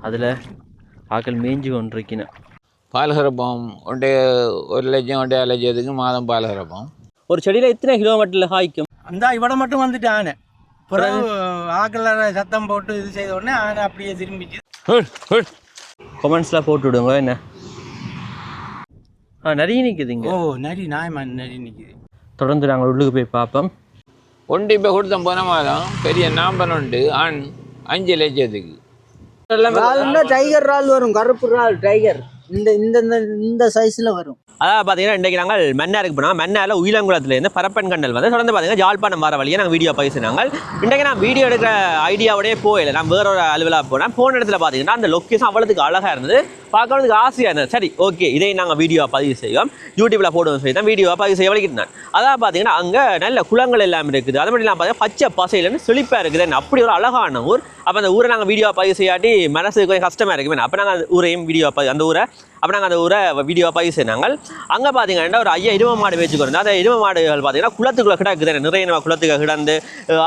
அதில் ஆக்கள் மேய்ஞ்சி கொண்டிருக்கணும். பால் கறப்போம். 1 லட்சம் 1.5 லட்சத்துக்கு மாதம் பால் கறப்போம். ஒரு செடியில் எத்தனை கிலோமீட்டரில் காய்க்கும்? அந்த இவட மட்டும் வந்துட்டு ஆனை பிறகு ஆக்கள் சத்தம் போட்டு இது செய்த உடனே ஆனை அப்படியே திரும்பிச்சு. கொமெண்ட்ஸில் போட்டு விடுங்க. என்ன நிறைய நிற்குதுங்க. நரி நாயமான் நரி நிற்குது. தொடர்ந்து நாங்கள் உள்ளுக்கு போய் பார்ப்போம். ஒன்று இப்போ கொடுத்தோம் போன மாதம் பெரிய நாம்பன் உண்டு 5 லட்சத்துக்கு. டைகர் இறால் வரும், கருப்பு இறால் டைகர் இந்த சைஸில் வரும். அதாவது பார்த்தீங்கன்னா இன்றைக்கி நாங்கள் மன்னாருக்கு போனோம். மன்னாரில் உயிலங்குளத்துலேருந்து பரப்பன் கண்டல் வந்து தொடர்ந்து பார்த்தீங்கன்னா ஜாழ்ப்பாணம் வர வழியை நாங்கள் வீடியோ பேசினாங்க. இன்றைக்கி நான் வீடியோ எடுக்கிற ஐடியாவோடய போயில நான் வேற ஒரு அலுவலாக போனேன். போன இடத்துல பார்த்தீங்கன்னா அந்த லொக்கேஷன் அவ்வளோத்துக்கு அழகாக இருந்தது, பார்க்கறதுக்கு ஆசையாக இருந்தது. சரி ஓகே, இதை நாங்கள் வீடியோ பதிவு செய்வோம், யூடியூப்பில் போடுவோம் சொல்லி தான் வீடியோ பதிவு செய்ய வலிக்கிட்டேன். அதாவது பார்த்தீங்கன்னா அங்கே நல்ல குளங்கள் எல்லாம் இருக்குது. அது மட்டும் இல்லாமல் பார்த்தீங்கன்னா பச்சை பசையிலேருந்து செழிப்பாக இருக்குது. அப்படி ஒரு அழகான ஊர். அப்போ அந்த ஊரை நாங்கள் வீடியோ பதிவு செய்யாட்டி மனசுக்கு கொஞ்சம் கஷ்டமாக இருக்குமே. அப்போ நாங்கள் ஊரையும் வீடியோ அந்த ஊரை நாங்கள் அந்த ஊரை வீடியோ பதிவு செய்தாங்க. அங்கே பார்த்தீங்கன்னா ஒரு 5 எருமை மாடு வச்சுக்கிறோம். அந்த எருமை மாடுகள் பார்த்தீங்கன்னா குளத்துக்குள்ளே கிடக்குது. நிறைய குளத்துக்கு கிடந்து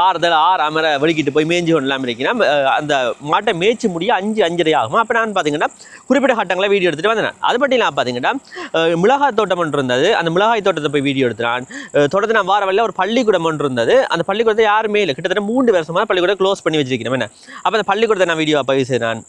ஆறு அமர வெளிக்கிட்டு போய் மேய்ஞ்சி கொண்டலாம் இருக்கீங்கன்னா அந்த மாட்டை மேய்ச்சி முடிய 5-5:30 ஆகும். அப்போ நான் பார்த்தீங்கன்னா குறிப்பிட்ட கட்டங்களை வீடியோ எடுத்துகிட்டு வந்தேன். அது மட்டும் நான் பார்த்தீங்கன்னா மிளகாய் தோட்டம் ஒன்று இருந்தது. அந்த மிளகாய் தோட்டத்தை போய் வீடியோ எடுத்துனான். தொடர்ந்து நான் வார வழியில் ஒரு பள்ளிக்கூடம் ஒன்று இருந்தது. அந்த பள்ளிக்கூடத்தை யாருமே இல்லை, கிட்டத்தட்ட 3 வருஷமாக பள்ளிக்கூடம் க்ளோஸ் பண்ணி வச்சிருக்கேன். என்ன அப்போ அந்த பள்ளிக்கூடத்தை நான் வீடியோ பதிவு செய்தேன்.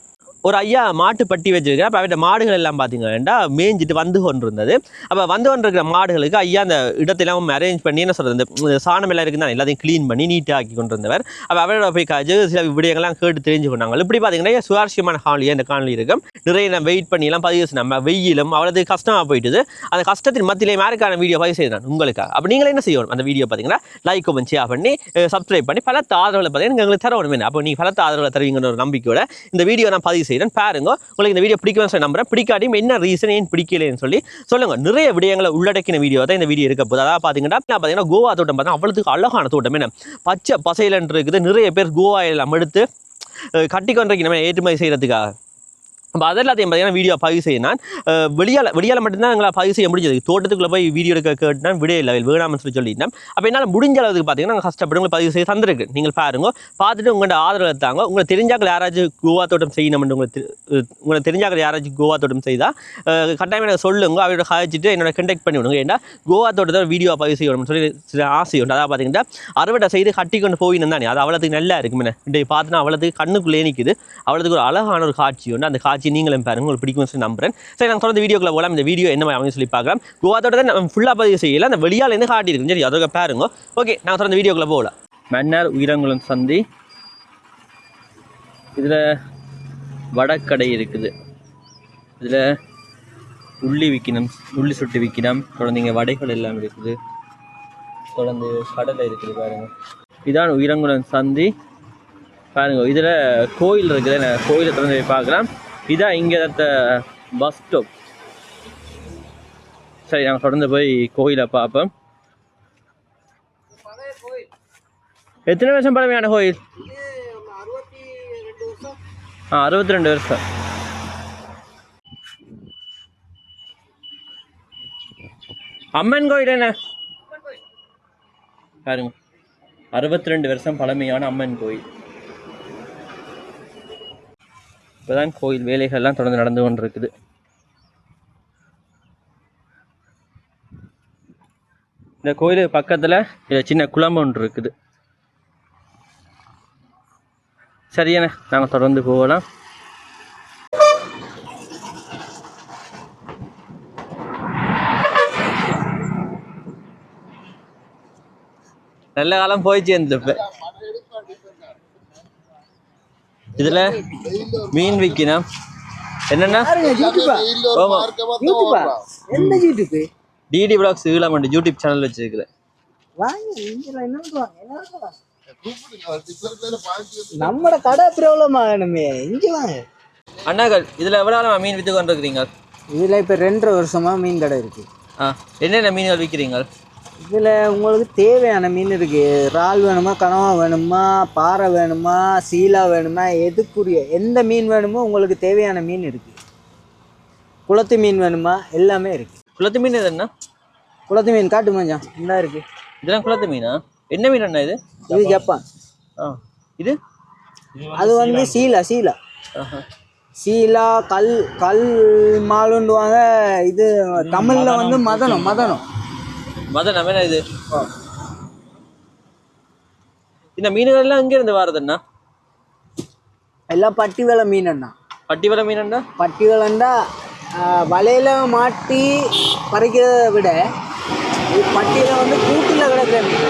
ஒரு ஐயா மாட்டு பட்டி வச்சுருக்கிறேன். அப்போ அவர்கிட்ட மாடுகள் எல்லாம் பார்த்தீங்கன்னா மேய்ஞ்சிட்டு வந்து கொண்டு இருந்தது. அப்போ வந்து கொண்டு இருக்கிற மாடுகளுக்கு ஐயா அந்த இடத்தெல்லாம் அரேஞ்ச் பண்ணி என்ன சொல்கிறது, இந்த சாணம் எல்லாம் இருக்குன்னு எல்லாத்தையும் க்ளீன் பண்ணி நீட்டாக ஆக்கி கொண்டு இருந்தவர். அப்போ அவரோட போய் காய்ச்சி சில விடயங்கள்லாம் கேட்டு தெரிஞ்சு கொண்டாங்க. இப்படி பார்த்தீங்கன்னா சுவாரஸ்யமான காணொலியாக இந்த காணொலி இருக்கும். நிறைய நான் வெயிட் பண்ணியெல்லாம் பதிவு நம்ம வெயிலும் அவ்வளோது கஷ்டமாக போயிட்டுது. அந்த கஷ்டத்தின் மத்தியிலே யாருக்கான வீடியோ பதிவு செய்யணும் உங்களுக்கு. அப்போ நீங்களே என்ன செய்யணும், அந்த வீடியோ பார்த்தீங்கன்னா லைக் கமெண்ட் ஷேர் பண்ணி சப்ஸ்கிரைப் பண்ணி பலத்த ஆதரவில் பார்த்தீங்கன்னா எங்களுக்கு தரணும். அப்போ நீங்கள் பலத்த ஆதரவில் தருவீங்கன்னு ஒரு நம்பிக்கையோட இந்த வீடியோ நான் பதிவு செய்கிறேன். பாருங்க, உங்களுக்கு இந்த வீடியோ பிடிக்கும்னு சொல்லி நம்புறேன். பிடிக்காட்டியும் என்ன ரீசன் ஏன் பிடிக்கலன்னு சொல்லி சொல்லுங்க. நிறைய விடயங்களை உள்ளடக்கின வீடியோ தான் இந்த வீடியோ இருக்க போது. அதாவது பார்த்தீங்கன்னா கோவா தோட்டம் பார்த்தா அவ்வளோத்துக்கு அழகான தோட்டம். என்ன பச்சை பசையிலன்று இருக்குது. நிறைய பேர் கோவா எல்லாம் எடுத்து கட்டி கொண்டிருக்கணும் நம்ம ஏற்றுமதி செய்கிறதுக்காக. அப்போ அதெல்லாத்தையும் பார்த்தீங்கன்னா வீடியோ பதிவு செய்யணும். வெளியால் மட்டும்தான் எங்களால் பதிவு செய்ய முடிஞ்சது. தோட்டத்துக்குள்ளே போய் வீடியோ எடுக்க கேட்டுனா விட இல்லை, வேணாம்னு சொல்லிட்டேன். அப்போ என்னால் முடிஞ்ச அளவுக்கு பார்த்தீங்கன்னா நாங்கள் கஷ்டப்பட்டு உங்களுக்கு பதிவு செய்ய தந்திருக்கு. நீங்கள் பாருங்க, பார்த்துட்டு உங்களோட ஆதரவு எடுத்தாங்க. உங்களுக்கு தெரிஞ்சாக்கள் யாராச்சும் கோவா தோட்டம் செய்யணும்னு உங்களுக்கு தெரிஞ்சாக்கள் யாராச்சும் கோவா தோட்டம் செய்தால் கட்டாயம் எனக்கு சொல்லுங்க. அவரோட காய்ச்சிட்டு என்னோட கண்டெக்ட் பண்ணி விடுங்க. ஏன்னா கோவா தோட்டத்தை வீடியோ பதிவு செய்யணும்னு சொல்லி சில ஆசை உண்டு. அதாவது பார்த்தீங்கன்னா அறுவடை செய்து கட்டி கொண்டு போயின்னு தானே, அது அவ்வளோத்துக்கு நல்லா இருக்குமே. இன்றைக்கு பார்த்துனா அவ்வளோத்துக்கு கண்ணுக்குள்ளே நிற்குது. அவ்வளோத்துக்கு ஒரு அழகான ஒரு காட்சி உண்டு. அந்த காட்சி நீங்களும் பாருங்க, உங்களுக்கு பிடிக்கும்னு சொல்லி நம்புறேன். சரி, நாங்கள் தொடர்ந்து வீடியோக்குள்ள போகலாம். இந்த வீடியோ என்ன அவங்க சொல்லி பார்க்கலாம். கோவாத்தோட நம்ம ஃபுல்லாக பதிவு செய்யல, அந்த வெளியாலேருந்து காட்டியிருக்கு. சரி, அதோட பாருங்க. ஓகே, நாங்கள் தொடர்ந்து வீடியோக்குள்ள போகலாம். மன்னார் உயிரங்குளம் சந்தி. இதில் வடக்கடை இருக்குது. இதில் உள்ளி விற்கணும், உள்ளி சுட்டு விற்கணும். தொடர்ந்து இங்கே வடைகள் எல்லாம் இருக்குது. தொடர்ந்து கடலை இருக்குது பாருங்க. இதான் உயிரங்குளம் சந்தி பாருங்க. இதில் கோயில் இருக்குது. கோயிலை தொடர்ந்து போய் பார்க்கலாம். இதான் இங்கே பஸ் ஸ்டாப். சரி, நாங்கள் தொடர்ந்து போய் கோயிலை பார்ப்போம். எத்தனை வருஷம் பழமையான கோயில்? 62 வருஷம். அம்மன் கோயில் என்ன பாருங்க, 62 வருஷம் பழமையான அம்மன் கோயில். இப்போதான் கோயில் வேலைகள்லாம் தொடர்ந்து நடந்து கொண்டு இருக்குது. இந்த கோயிலுக்கு பக்கத்தில் சின்ன குளம் ஒன்று இருக்குது. சரியான, நாங்கள் தொடர்ந்து போகலாம். நல்ல காலம் போய் சேர்ந்து இதுல மீன் விற்கணும். என்னன்னா DD vlogs Eelam YouTube channel வச்சிருக்கிறேன். நம்ம கடை பிரபலம் ஆகணுமே. இங்க வாங்க அண்ணாக்கள். இதுல எவ்வளவு மீன் வித்து கொண்டு இருக்கிறீங்க? இதுல இப்ப 2.5 வருஷமா மீன் கடை இருக்கு. என்னென்ன மீன்கள் விற்கிறீங்க? இதில் உங்களுக்கு தேவையான மீன் இருக்குது. இறால் வேணுமா, கனவா வேணுமா, பாறை வேணுமா, சீலா வேணுமா, எதுக்குரிய எந்த மீன் வேணுமோ உங்களுக்கு தேவையான மீன் இருக்குது. குளத்து மீன் வேணுமா, எல்லாமே இருக்குது. குளத்து மீன் எதுன்னா? குளத்து மீன் காட்டு மஞ்சான் இந்த இருக்குது. இதெல்லாம் குளத்து மீனா? என்ன மீன் அண்ணா இது? இது ஜப்பான். இது அது வந்து சீலா. சீலா கல் கல் மாலுண்டுவாங்க. இது தமிழ்ல வந்து மதனம் மதனம் மதனம் என்ன இது? இந்த மீன்கள் எல்லாம் இங்க இருந்து வாரதுன்னா எல்லாம் பட்டி வேலை மீனண்ணா. பட்டி வர மீனண்டா? பட்டி வேலைண்டா வலையில மாட்டி பறிக்கிறத விட பட்டியில வந்து கூட்டில் கிடக்கிற மீன்.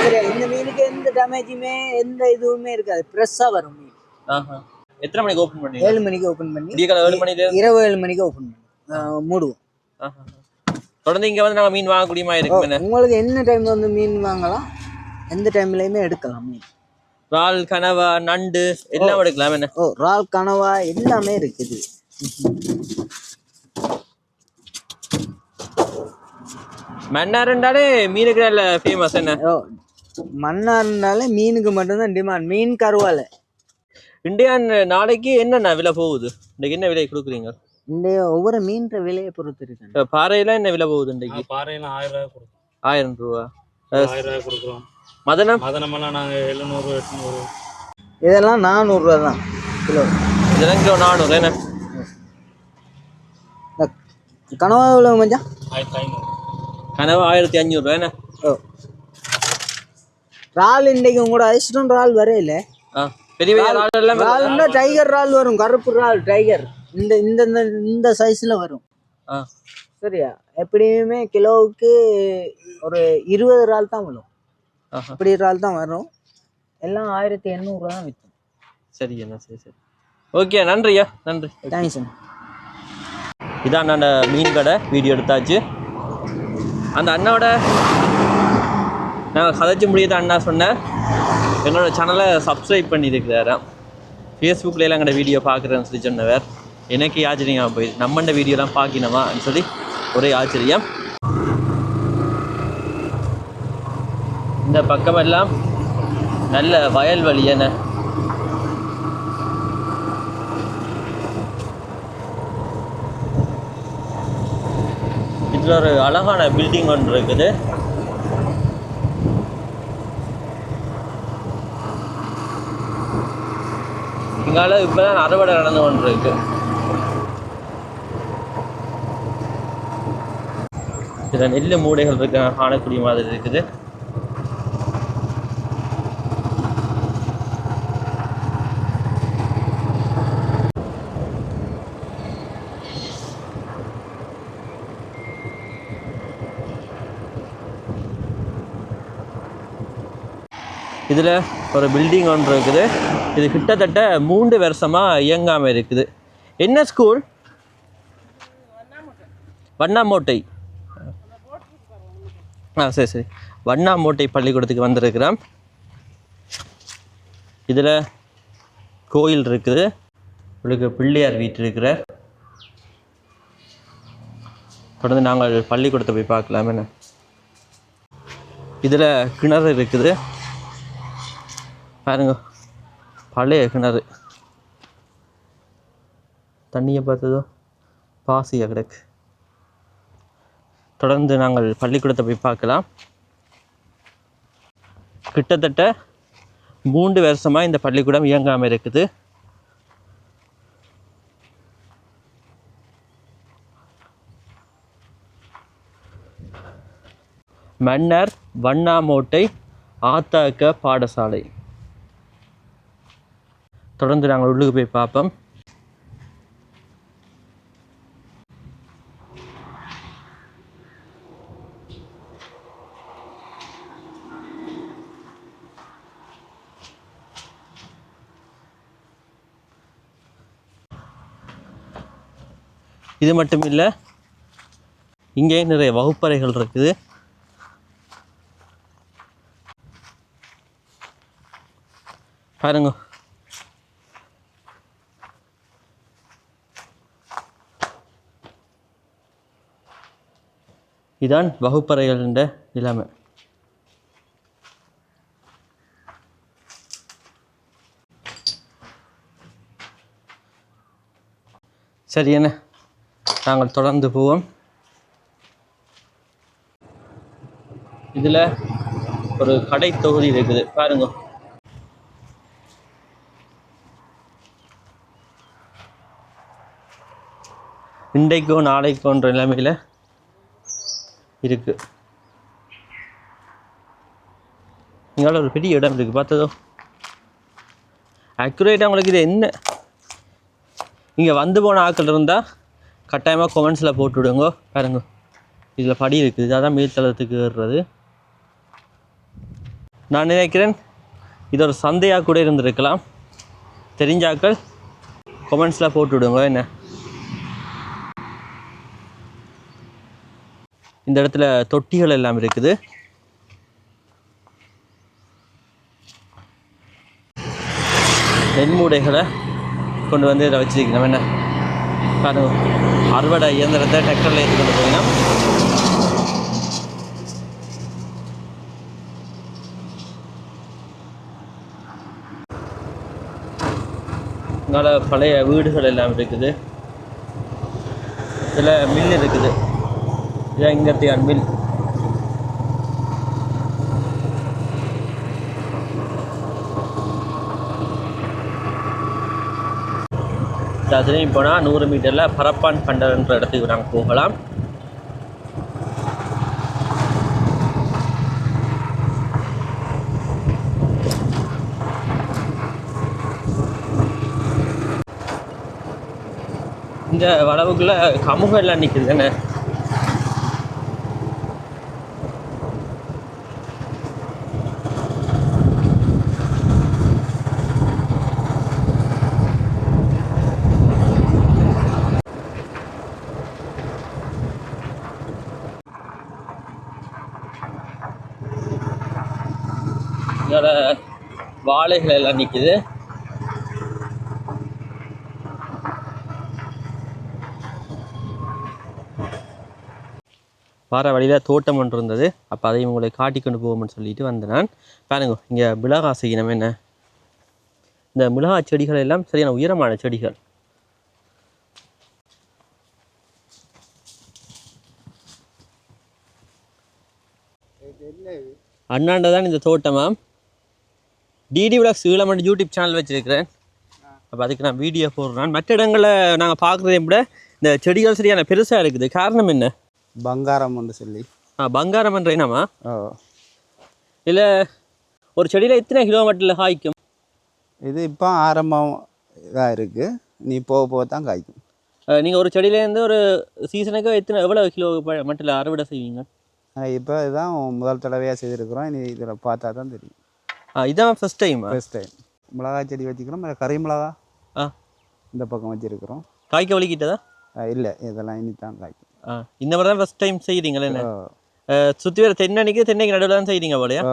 சரியா, இந்த மீனுக்கு எந்த டேமேஜுமே எந்த இதுவுமே இருக்காது, ஃப்ரெஷ்ஷாக வரும் மீன். எத்தனை மணிக்கு ஓப்பன் பண்ணி? 7 மணிக்கு ஓப்பன் பண்ணி விடியகாலை 7 மணில இரவு 7 மணிக்கு ஓப்பன் பண்ணி மூடுவோம். தொடர்ந்து இங்க வந்து நாங்கள் மீன் வாங்கக்கூடிய மாதிரி இருக்கு. உங்களுக்கு என்ன டைம்ல வந்து மீன் வாங்கலாம், எந்த டைம்லயுமே எடுக்கலாம் மீன். இறால், கனவா, நண்டு எல்லாம் எடுக்கலாம் என்ன? இறால், கனவா எல்லாமே இருக்குது. மன்னார்ண்டாலே மீனுக்கு நல்ல ஃபேமஸ் என்ன? மன்னார்னாலே மீனுக்கு மட்டும்தான் டிமாண்ட். மீன் கருவாலை இந்தியா நாளைக்கு என்னென்ன விலை போகுது? இன்னைக்கு என்ன விலை கொடுக்குறீங்க? இந்த ஒவ்வொரு மீன்ற விலையை பொறுத்து இருக்கு. பாறையெல்லாம் என்ன விலை போகுது இன்னைக்கு? பாறையெல்லாம் 1000 ரூபாய் கொடுக்கும். 1000 ரூபா. 1000 ரூபாய் கொடுக்குறோம். மதனமெல்லாம் நாங்கள் 700 800. இதெல்லாம் 400 ரூபா தான் கிலோ. இதெல்லாம் கிலோ 400 என்ன? கனவா எவ்வளோ மச்சான்? 1500. கனவா 1500 ரூபா என்ன? இறால் இன்றைக்கு உங்களோட அதிர்ஷ்டம் இறால் வரையில. பெரிய பெரிய இறால் டைகர் இறால் வரும், கருப்பு இறால் டைகர் இந்த இந்த இந்த சைஸ்ல வரும். சரியா, எப்படியுமே கிலோவுக்கு ஒரு 20 இறால் தான் வரும். இப்படி இறால் தான் வரும். எல்லாம் 1800 ரூபா தான் விற்கும். சரி அண்ணா, சரி சரி, ஓகே, நன்றியா, நன்றி, தேங்க்ஸ் அண்ணா. இதான் நான் மீன் கடை வீடியோ எடுத்தாச்சு. அந்த அண்ணாவோட நாங்கள் கதைச்சு முடியாத அண்ணா சொன்னேன் என்னோடய சேனலை சப்ஸ்கிரைப் பண்ணியிருக்கிறாராம். ஃபேஸ்புக்கில் எங்கள்ட வீடியோ பார்க்குறேன்னு சொல்லி சொன்னவர். எனக்கு ஆச்சரியம் போயிடுது, நம்மண்ட வீடியோலாம் பார்க்கணுமான்னு சொல்லி ஒரே ஆச்சரியம். இந்த பக்கமெல்லாம் நல்ல வயல்வெளி என்ன. இதில் ஒரு அழகான பில்டிங் ஒன்று இருக்குது. இங்கால இப்போதான் அறுவடை நடந்து கொண்டு இருக்கு. இதில் நெல் மூடைகள் இருக்கு, காணக்கூடிய மாதிரி இருக்குது. இதில் ஒரு பில்டிங் ஒன்று இருக்குது. இது கிட்டத்தட்ட 3 வருஷமாக இயங்காமல் இருக்குது. என்ன ஸ்கூல்? வண்ணாமோட்டை. சரி சரி, வண்ணாமோட்டை பள்ளிக்கூடத்துக்கு வந்திருக்கிறோம். இதில் கோயில் இருக்குது, உங்களுக்கு பிள்ளையார் வீட்டு இருக்கிறார். தொடர்ந்து நாங்கள் பள்ளிக்கூடத்தை போய் பார்க்கலாம் என்ன. இதில் கிணறு இருக்குது பாருங்க, பழைய கிணறு. தண்ணியை பார்த்ததோ பாசியாக கிடக்கு. தொடர்ந்து நாங்கள் பள்ளிக்கூடத்தை போய் பார்க்கலாம். கிட்டத்தட்ட 3 வருஷமாக இந்த பள்ளிக்கூடம் இயங்காமல் இருக்குது. மன்னர் வண்ணாமோட்டை ஆத்தாக்க பாடசாலை. தொடர்ந்து நாங்கள் உள்ளுக்கு போய் பார்ப்போம். இது மட்டும் இல்லை, இங்கே நிறைய வகுப்பறைகள் இருக்குது. பாருங்க, இதான் வகுப்பறைகள் என்ற நிலைமை. சரி என்ன, நாங்கள் தொடர்ந்து போவோம். இதில் ஒரு கடை தொகுதி இருக்குது பாருங்க. இன்றைக்கோ நாளைக்கோன்ற நிலைமையில் இருக்குது. இங்கால ஒரு பெரிய இடம் இருக்குது பார்த்ததோ. அக்யூரேட்டாக உங்களுக்கு இது என்ன இங்கே வந்து போன ஆட்கள் இருந்தால் கட்டாயமாக கொமெண்ட்ஸில் போட்டு விடுங்க. பாருங்க இதில் படி இருக்குது, அதான் மேல்தளத்துக்கு ஏறுறது. நான் நினைக்கிறேன் இது ஒரு சந்தையாக கூட இருந்திருக்கலாம். தெரிஞ்சாக்கள் கொமெண்ட்ஸில் போட்டு விடுங்க. என்ன இந்த இடத்துல தொட்டிகள் எல்லாம் இருக்குது. நெல்மூடைகளை கொண்டு வந்து இதை வச்சுருக்கணும். என்ன பாருங்க அறுவடை இயந்திரத்தை டிராக்டரில் ஏற்றி கொண்டு போயினா இங்கால பழைய வீடுகள் எல்லாம் இருக்குது. இதில் மில் இருக்குது. இதான் இங்கத்தியான் மில். அதுலேயும் போனால் 100 மீட்டரில் பரப்பான் கண்டன்ற இடத்துக்கு நாங்கள் போகலாம். இந்த வளவுக்குள்ள கமுகம் எல்லாம் நிற்குது. என்ன இதோட வாழைகள் எல்லாம் நிற்குது. வர வழியில் தோட்டம் ஒன்று இருந்தது. அப்போ அதையும் உங்களை காட்டி கொண்டு போவோம்னு சொல்லிட்டு வந்தேன் நான். பாருங்க இங்கே மிளகா செய்யணும். என்ன இந்த மிளகா செடிகள் எல்லாம் சரியான உயரமான செடிகள். அண்ணாண்ட தான் இந்த தோட்டமா. டிடி விலாக்ஸ் ஈழமண்டி யூடியூப் சேனல் வச்சுருக்கிறேன். அப்போ அதுக்கு நான் வீடியோ போடுறேன். மற்ற இடங்களில் நாங்கள் பார்க்குறதையும் விட இந்த செடிகள் சரியான பெருசாக இருக்குது. காரணம் என்ன? பங்காரம் சொல்லி. பங்காரம் என்ற இனமா? இல்லை ஒரு செடியில் எத்தனை கிலோமீட்டரில் காய்க்கும்? இது இப்போ ஆரம்பம் இதாக இருக்குது. நீ போக போக தான் காய்க்கும். நீங்கள் ஒரு செடியிலேருந்து ஒரு சீசனுக்கு எவ்வளோ கிலோ மட்டும் அறுவடை செய்வீங்க? இப்போ இதுதான் முதல் தடவையாக செய்திருக்கிறோம். இனி இதில் பார்த்தா தான் தெரியும். இதான் ஃபஸ்ட் டைம்? First time. மிளகா செடி வச்சுக்கிறோம். கறி மிளகா இந்த பக்கம் வச்சுருக்கிறோம். காய்க்க வலிக்கிட்டதா? இல்லை, இதெல்லாம் இனி தான் காய்க்கும். இந்த மாதிரி தான் ஃபஸ்ட் டைம் செய்கிறீங்களே? என்ன சுற்றி வர தென்னைக்கு நடுவில் தான் செய்கிறீங்க போலையா?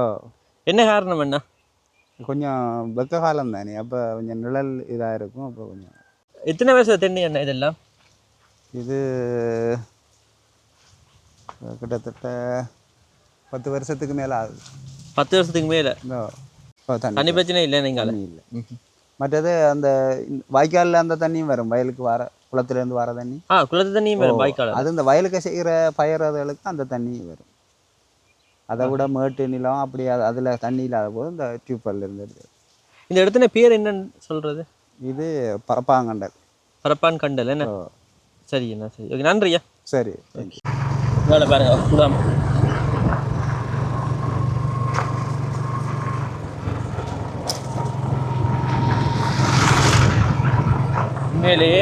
என்ன காரணம்? என்ன கொஞ்சம் வெக்க காலம் தானே, அப்போ கொஞ்சம் நிழல் இதாக இருக்கும். அப்போ கொஞ்சம். எத்தனை வருஷம் தென்னை என்ன இதெல்லாம்? இது கிட்டத்தட்ட 10 வருஷத்துக்கு மேலே ஆகுது. 10 வருஷத்துக்கு மேலே? தண்ணி பிரச்சனை இல்லை? நீங்கள் இல்லை. மற்றது அந்த வாய்க்காலில் அந்த தண்ணியும் வரும். வயலுக்கு வர குளத்துலேருந்து வர தண்ணி. குளத்து தண்ணியும் வரும் வாய்க்கால். அது இந்த வயலுக்கு செய்கிற பயிர்களுக்கு அந்த தண்ணி வரும். அதை விட மேட்டு நிலம் அப்படி அதில் தண்ணி இல்லாத போது இந்த டியூப்வெல் இருந்து எடுத்து. இந்த இடத்துல பேர் என்னன்னு சொல்கிறது? இது பரப்பாங்கண்டல். பரப்பான் கண்டல். என்ன சரி என்ன சரி. ஓகே நன்றியா. சரி தேங்க்யூ. வேலை பாருங்க குடாம். உண்மையிலேயே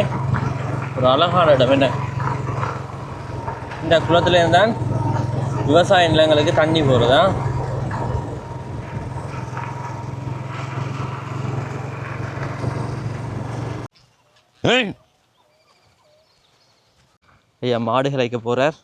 ஒரு அழகான இடம். என்ன இந்த குளத்துல இருந்தான் விவசாய நிலங்களுக்கு தண்ணி போகிறதா? ஐயா மாடுகள் வைக்க போறார்.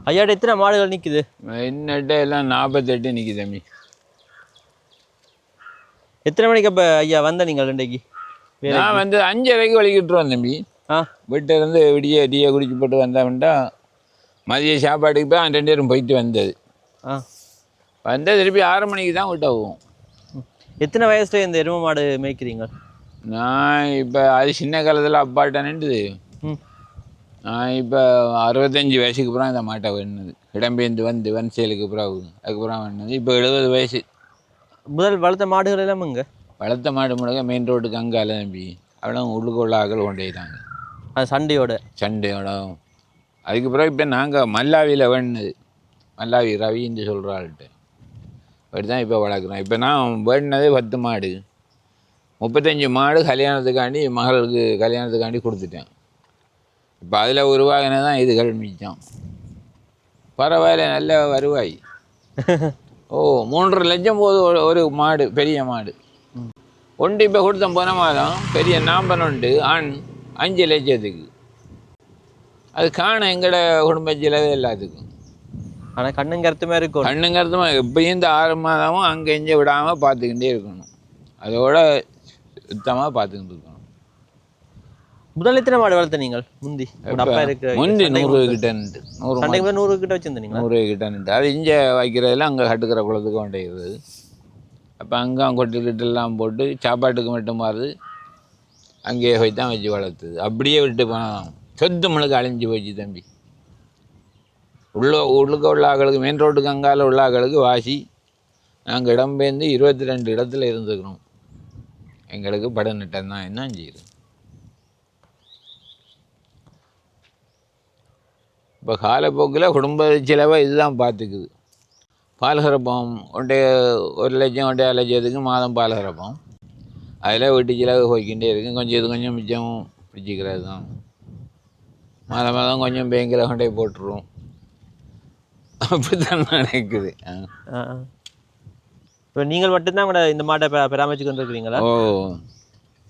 ஐயாட்ட எத்தனை மாடுகள் நிற்குது? என்னட்ட எல்லாம் 48 நிற்குது தம்பி. எத்தனை மணிக்கு அப்போ ஐயா வந்த நீங்கள் இன்றைக்கு? நான் வந்து 5:30 வலிக்கிட்டுருவோம் தம்பி. வீட்டில் இருந்து விடிய டீயை குடிச்சு போட்டு வந்தவன்டா மதிய சாப்பாட்டுக்கு போய் 2 பேரும் போயிட்டு வந்தது. வந்தால் திருப்பி 6 மணிக்கு தான் வீட்டை போவோம். எத்தனை வயசுல இந்த எருமை மாடு மேய்க்கிறீங்க? நான் இப்போ அது சின்ன காலத்தில் அப்பாட்ட நின்றுது. ம். நான் இப்போ 65 வயசுக்கு அப்புறம் இந்த மாட்டை வேணுது. இடம்பெயர்ந்து வந்து வன்சேலுக்கு பிறகு அதுக்கப்புறம் வேணுது. இப்போ 70 வயசு. முதல் வளர்த்த மாடுகள் எல்லாம் இங்கே வளர்த்த மாடு முழுக்க மெயின் ரோட்டுக்கு அங்கால நம்பி அவ்வளோ உள்ளுக்கு உள்ள ஆக்கள் கொண்டேட்டாங்க. அது சண்டையோட அதுக்கு பிறகு இப்போ நாங்கள் மல்லாவியில் வேணுது. மல்லாவி ரவின்னு சொல்கிற ஆள்கிட்ட அப்படி தான் இப்போ வளர்க்குறோம். இப்போ நான் வேணுனதே 10 மாடு, 35 மாடு கல்யாணத்துக்காண்டி மகளுக்கு கல்யாணத்துக்காண்டி கொடுத்துட்டேன். இப்போ அதில் உருவாகினது தான் இதுகள் மிச்சம். பரவாயில்ல, நல்ல வருவாய். ஓ 3.5 லட்சம் போது ஒரு மாடு, பெரிய மாடு ஒன்று. இப்போ கொடுத்த போன மாதம் பெரிய நாம்பன் உண்டு ஆண் 5 லட்சத்துக்கு. அது காண எங்கட குடும்ப செலவு எல்லாத்துக்கும். ஆனால் கண்ணும் கருத்துமே இருக்கும். கண்ணும் கருத்துமா எப்பயும் இந்த 6 மாதமும் அங்கே இங்கே விடாமல் பார்த்துக்கிட்டே இருக்கணும். அதோட சுத்தமாக பார்த்துக்கிட்டு இருக்கணும். முதல் எத்தனை மாடு வளர்த்த நீங்கள்? முந்தி அப்பா இருக்கு முந்தி 100 கிட்ட 100 கிட்ட வச்சிருந்தீங்க. 100 கிட்ட அது இங்கே வைக்கிறதெல்லாம் அங்கே கட்டுக்கிற குளத்துக்கு கொண்டிருக்கிறது. அப்போ அங்கே கொட்டுக்கிட்டெல்லாம் போட்டு சாப்பாட்டுக்கு மட்டும் மாறுது. அங்கேயே போய் தான் வச்சு வளர்த்துது. அப்படியே விட்டு போனால் சொத்து முழுக்க அழிஞ்சு போச்சு தம்பி. உள்ளுக்க உள்ள ஆக்களுக்கு மெயின் ரோட்டுக்கு அங்கால உள்ள ஆக்களுக்கு வாசி. நாங்கள் இடம்பெயர்ந்து 22 இடத்துல இருந்துக்கிறோம். எங்களுக்கு படநட்டம் தான் என்ன செய்யுது. இப்போ காலப்போக்கில் குடும்ப செலவை இதுதான் பார்த்துக்குது. பால் கறப்போம் 1 லட்சம் 1.5 லட்சத்துக்கு மாதம் பால் கறப்போம். அதில் வீட்டு செலவு போய்கிட்டே இருக்குது. கொஞ்சம் இது கொஞ்சம் மிச்சம் பிடிச்சிக்கிறது தான். மாதம் மாதம் கொஞ்சம் பேங்கில் கொண்டே போட்டுருவோம். அப்படி தான் நடக்குது. இப்போ நீங்கள் மட்டும்தான் கூட இந்த மாட்டை பராமரிச்சு கொண்டு இருக்கிறீங்களா? ஓ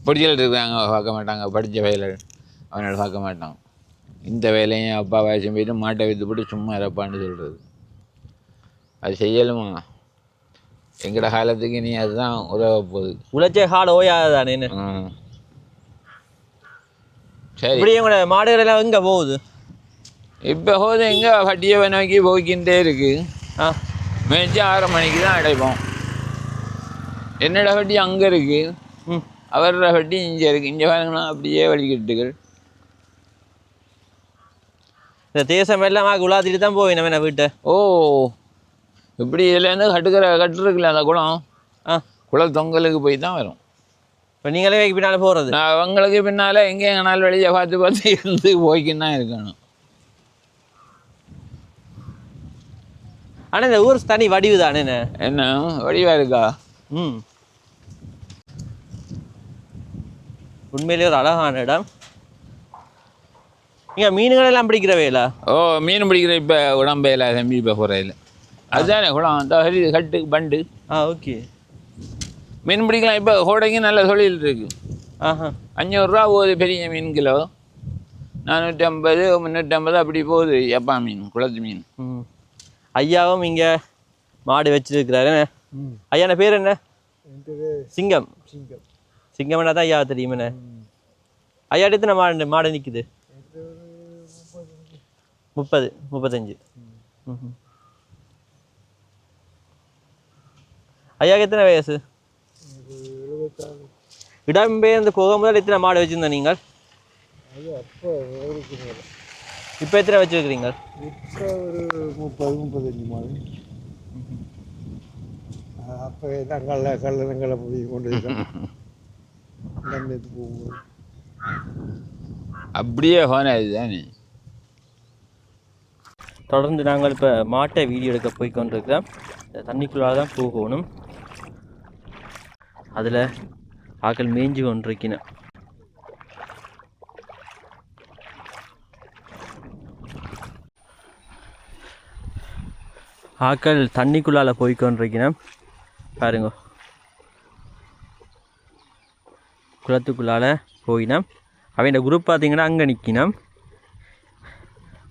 பிடிச்சல் இருக்கிறாங்க, பார்க்க மாட்டாங்க. படித்த வேலை அவனோட பார்க்க மாட்டான். இந்த வேலையும் அப்பா வயசு போயிட்டு மாட்டை விற்று போட்டு சும்மா இறப்பான்னு சொல்கிறது. அது செய்யலுமா? எங்கட காலத்துக்கு நீ அதுதான் உதவ போகுது. உழைச்சே கால ஓயாதானே. சரி, இப்படியே கூட மாடுகள் எல்லாம் எங்கே போகுது? இப்போ போகுது எங்கே வட்டியை நோக்கி போய்கின்றே இருக்குது. மேய்ச்சி 6 மணிக்கு தான் அடைப்போம். என்னோட வட்டி அங்கே இருக்குது, அவரோட வட்டி இங்கே இருக்குது. இங்கே பாருங்கன்னா அப்படியே வழிகிட்டுகள். இந்த தேசம் எல்லாம் உலாத்திட்டு தான் போய் நம்ம வீட்டை. ஓ இப்படி இதுலேருந்து கட்டுருக்குல்ல அந்த குளம், குளத்தொங்கலுக்கு போய் தான் வரும். இப்போ நீங்களே பின்னால் போகிறது? நான் அவங்களுக்கு பின்னால் எங்கே எங்கனாலும் வெளியே பார்த்து பார்த்து இருந்து போய்க்கின்னு தான் இருக்கணும். ஆனால் இந்த ஊர் தனி வடிவு தானே. என்ன வடிவாக இருக்கா? உண்மையிலேயே ஒரு அழகான இடம். இங்கே மீன்கள் எல்லாம் பிடிக்கிறவையில? ஓ மீன் பிடிக்கிற இப்போ உடம்பையில் தம்பி இப்போ போகிறதில்ல. அதுதானே குளம் அந்த கட்டு பண்டு. ஓகே. மீன் பிடிக்கலாம். இப்போ கோடைக்கு நல்ல தொழில் இருக்குது. 500 ரூபா போகுது பெரிய மீன் கிலோ. 450 350 அப்படி போகுது. எப்பா மீன், குளத்து மீன். ஐயாவும் இங்கே மாடு வச்சிருக்கிறாரு. ஐயா பேர் என்ன? சிங்கம். சிங்கம்னா தான் ஐயா தெரியுமே. ஐயா எத்தனை மாடு நிற்குது? 30 35. ஐயாவுக்கு எத்தனை வயசு? இடம்பெயர்ந்து போகும்போது எத்தனை மாடு வச்சுருந்தோம் நீங்கள்? இப்போ எத்தனை வச்சுருக்கிறீங்க? இப்போ ஒரு 30-35 மாடு. அப்போ கல்லங்களை போய் கொண்டு போகும்போது அப்படியே போனது தானே. தொடர்ந்து நாங்கள் இப்போ மாட்டை வீடியோ எடுக்க போய் கொண்டிருக்கிறோம். தண்ணிக்குள்ளாக தான் போகணும். அதில் ஆக்கள் மேய்ஞ்சி கொண்டிருக்கணும். ஆக்கள் தண்ணிக்குள்ளால போய் கொண்டிருக்கணும். பாருங்க, குளத்துக்குள்ளால போயினோம். அவையோட குரூப் பார்த்தீங்கன்னா அங்கே நிற்கினோம்.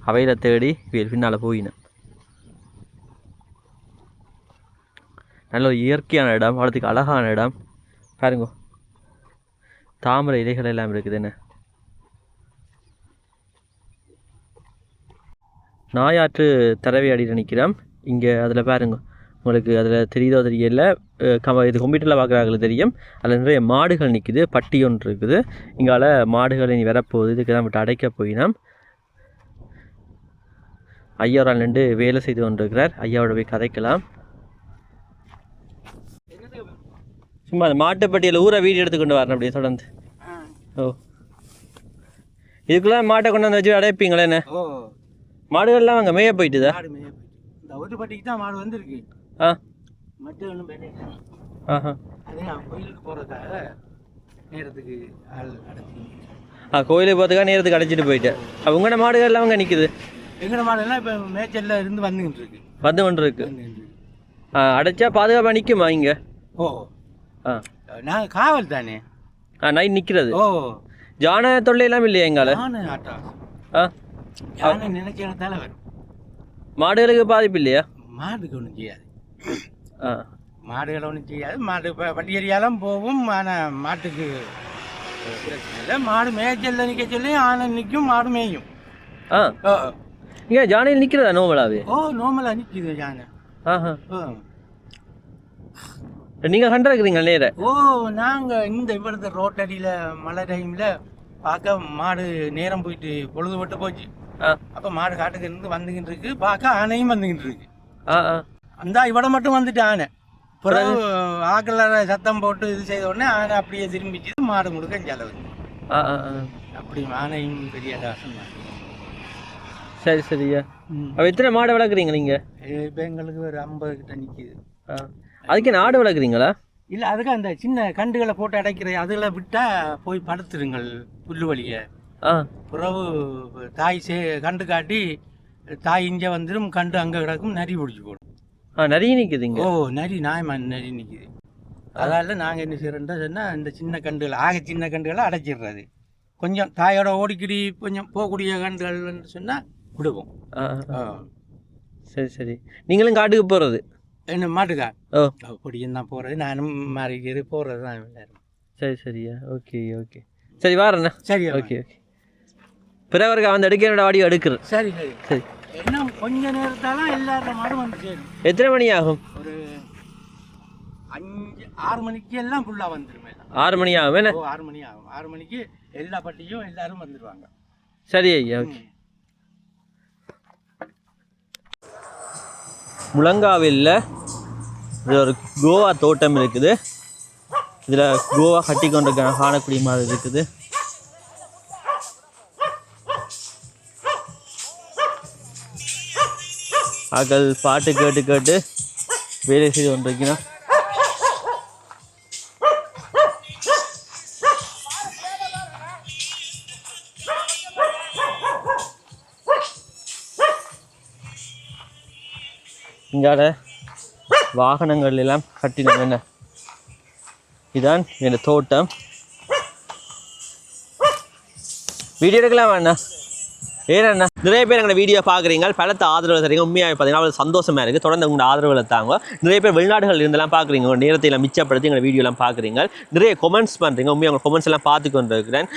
அவையில் தேடி பின்னால் போயினோம். நல்ல ஒரு இயற்கையான இடம், அவ்வளோத்துக்கு அழகான இடம். பாருங்க, தாமரை இலைகள் எல்லாம் இருக்குது. என்ன நாயாற்று தரவை அடியில் நிற்கிறோம் இங்கே. அதில் பாருங்க உங்களுக்கு அதில் தெரியுதோ தெரியல, இது கம்ப்யூட்டரில் பார்க்குறாங்களுக்கு தெரியும். அதில் நிறைய மாடுகள் நிற்குது, பட்டி ஒன்று இருக்குது. இங்கால மாடுகள் இனி வரப்போகுது, இதுக்கு தான் விட்டு அடைக்க போயினா ஐயாவால் நின்று வேலை செய்து கொண்டிருக்கிறார். ஐயாவோட போய் கதைக்கலாம். சும்மா அந்த மாட்டுப்பட்டியில் ஊரை வீடு எடுத்துக்கொண்டு வரணும் அப்படியே தொடர்ந்து. ஓ, இதுக்குள்ளே மாட்டை கொண்டு வந்து வச்சு அடைப்பீங்களே என்ன? ஓ, மாடுகள்லாம் அங்கே மேய போயிட்டுதா? மாடு மேய போயிட்டு இந்த ஒரு பட்டிக்கு தான் மாடு வந்திருக்கு. ஆ, மட்டும் ஒன்றும் வேலை இல்லை. ஆஹா, அதே கோயிலுக்கு போகிறதுக்காக நேரத்துக்கு ஆள் அடைச்சி. கோயிலுக்கு போகிறதுக்காக நேரத்துக்கு அடைச்சிட்டு போயிட்டேன். உங்களோட மாடுகள்லாம் அங்கே நிற்குது? எங்களோட மாடெல்லாம் இப்போ மேய்ச்சலில் இருந்து வந்துக்கிட்டு இருக்கு. வந்து கொண்டு இருக்கு. அடைச்சா பாதுகாப்பாக நிற்குமா இங்கே? ஓ, ஆ, நாங்கள் காவல் தானே. நைட் நிற்கிறது. ஓ, ஜான தொல்லையெல்லாம் இல்லையா எங்கால? யானை ஆட்டம். ஆ, யானை நினைச்ச இடத்தால வரும். மாடுகளுக்கு பாதிப்பு இல்லையா? மாடுக்கு ஒன்றும் செய்யாது. ஆ, மாடுகளை ஒன்றும் செய்யாது. மாடு இப்போ பட்டியறியாலும் போகும். ஆனால் மாட்டுக்கு பிரச்சனை இல்லை. மாடு மேய்ச்சலில் நிற்க சொல்லி ஆனை நிற்கும், மாடு மேயும். ஆ, ஓ, இங்கே ஜானையில் நிற்கிறதா நோமலாவே? ஓ, நார்மலாக நிற்கிது யானை. ஆஹா, ஓ, நீங்கள் கண்டிருக்கிறீங்க நேர? ஓ, நாங்கள் இந்த இவ்வளவு ரோட்டடியில் மழை டைமில் பார்க்க மாடு நேரம் போயிட்டு பொழுதுபட்டு போச்சு. ஆ, அப்போ மாடு காட்டுக்கு இருந்து வந்துக்கிட்டு இருக்கு. பார்க்க ஆனையும் வந்துக்கிட்டு இருக்கு. ஆ, ஆ, அந்த இவட மட்டும் வந்துட்டு ஆனை. பிறகு ஆக்கலரை சத்தம் போட்டு இது செய்த உடனே ஆனை அப்படியே திரும்பிச்சு. மாடு முழுக்க செலவு. ஆ, ஆ, ஆ. அப்படி ஆனையும் பெரிய காசம் தான். சரி சரியா. அப்போ எத்தனை மாடு வளர்க்குறீங்க நீங்கள்? இப்போ எங்களுக்கு ஒரு 50 கிட்ட நிற்கிது. ஆ, அதுக்கு நாடு வளர்க்குறீங்களா? இல்லை, அதுக்கு அந்த சின்ன கண்டுகளை போட்டு அடைக்கிற அதில் விட்டால் போய் படுத்துருங்கள் புல்லு வலியை. ஆ, பிறகு தாய் கண்டு காட்டி தாய் இங்கே வந்துடும், கண்டு அங்கே கிடக்கும், நரி பிடிச்சி போடும். ஆ, நிறைய நிற்குதுங்க. ஓ, நரி நாயமான நரி நிற்கிது. அதால் நாங்கள் என்ன செய்கிறோம்னா சொன்னால் இந்த சின்ன கண்டுகளை சின்ன கண்டுகளை அடைச்சிடுறது. கொஞ்சம் தாயோட ஓடிக்கிடி கொஞ்சம் போகக்கூடிய கண்டுகள்னு சொன்னால் விடுவோம். ஆ, ஆ, சரி சரி. நீங்களும் காட்டுக்கு போகிறது? என்ன மாட்டுக்கா? ஓ, பொடியும் தான் போகிறது, நானும் மாறிக்கிறது போகிறது தான் எல்லாரும். சரி சரியா. ஓகே ஓகே, சரி வாரண்ணா. சரி, ஓகே ஓகே. பிறவருக்கு வந்து எடுக்க என்னோட ஆடியோ எடுக்கிறேன். சரி சரி சரி. இன்னும் கொஞ்ச நேரத்தாலும் எல்லாரும் மாடும் வந்து சேரும். எத்தனை மணி ஆகும்? ஒரு 5-6 மணிக்கு எல்லாம் ஃபுல்லாக வந்துடும். 6 மணி ஆகும் என்ன? 6 மணி ஆகும். 6 மணிக்கு எல்லா பட்டியும் எல்லாரும் வந்துடுவாங்க. சரி ஐயா, ஓகே. முழங்காவில்ல இது ஒரு கோவா தோட்டம் இருக்குது. இதில் கோவா கட்டி கொண்டு காணக்கூடிய மாதிரி இருக்குது. ஆக்கள் பாட்டு கேட்டு கேட்டு வேலை செய்து கொண்டிருக்கிறோம். இங்கால வாகனங்கள் எல்லாம் கட்டினோம். என்ன இதான் என் தோட்டம். வீடியோ எடுக்கலாம் அண்ணா. ஏன்னா நிறைய பேர் எங்களோட வீடியோ பார்க்குறீங்க, பலத்த ஆதரவு தரீங்க. உண்மையாக பார்த்தீங்கன்னா அவ்வளோ சந்தோஷமாக இருக்குது. தொடர்ந்து உங்களோட ஆதரவில் தாங்க. நிறைய பேர் வெளிநாடுகள் இருந்தெல்லாம் பார்க்குறீங்க, உங்கள் நேரத்தை எல்லாம் மிச்சப்படுத்தி எங்களை வீடியோலாம் பார்க்குறீங்க. நிறைய கொமெண்ட்ஸ் பண்ணுறீங்க. உண்மையாக உங்கள் கொமெண்ட்ஸ் எல்லாம் பார்த்து கொண்டு இருக்கிறேன்.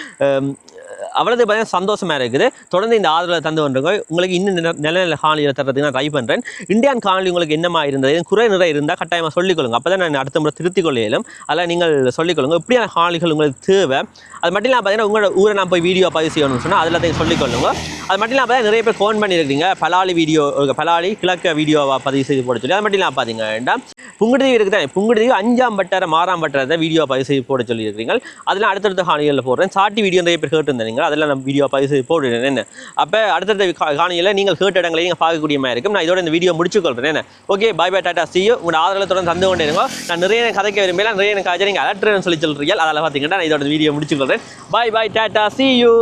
அவ்வளோது பார்த்தீங்கன்னா சந்தோஷமாக இருக்குது. தொடர்ந்து இந்த ஆதரவை தந்து கொண்டிருங்க. உங்களுக்கு இன்னும் நல்ல நல்ல காணொலியில் தரதுக்கு நான் ட்ரை பண்ணுறேன். இந்தியன் காணொலி உங்களுக்கு என்னமா இருந்தது, குறை நிறைய இருந்தால் கட்டாயமாக சொல்லிக்கொள்ளுங்க. அப்போ தான் நான் அடுத்த முறை திருத்திக் கொள்ள இயலும். அதில் நீங்கள் சொல்லிக்கொள்ளுங்க. இப்படியான காணொலிகள் உங்களுக்கு தேவை. அது மட்டும் இல்லாமல் பார்த்தீங்கன்னா உங்களோட ஊரை நான் போய் வீடியோ பதிவு செய்யணும்னு சொன்னால் அதில் அதை சொல்லிக்கொள்ளுங்க. அது மட்டும் இல்லாமல் நிறைய பேர் ஃபோன் பண்ணியிருக்கீங்க, பலாலி வீடியோ, பலாலி கிழக்க வீடியோவாக பதிவு செய்து போட சொல்லி. அது மட்டும் இல்லாமல் பார்த்தீங்கன்னா புங்குடுதீவு இருக்குது. புங்குடுதீவு 5ஆம் பட்டரை 6ஆம் பட்டரை வீடியோ பதிவு செய்து போட சொல்லியிருக்கிறீங்க. அதெல்லாம் அடுத்தடுத்த காணொலிகளில் போடுறேன். சாட்டி வீடியோ நிறைய பேர் கேட்டுருந்தீங்க, அதெல்லாம் நான் வீடியோ பதிவு செய்து போடுறேன். என்ன அப்போ அடுத்தடுத்த காணொலியில் நீங்கள் கேட்ட இடங்களை நீங்கள் பார்க்கக்கூடிய மாதிரி இருக்கும். நான் இதோட இந்த வீடியோ முடிச்சுக்கொள்கிறேன். என்ன okay, bye bye, tata, see you. உங்களோட ஆதரவு தொடர்ந்து தந்து கொண்டே இருங்க. நான் நிறைய கதைக்க விரும்பல, நிறைய எனக்கு நீங்கள் அலட்டுறேன்னு சொல்லி சொல்கிறீங்க. அதெல்லாம் பார்த்தீங்கன்னா நான் இதோட வீடியோ முடிச்சுக்கொள்கிறேன். Bye bye, tata, see you.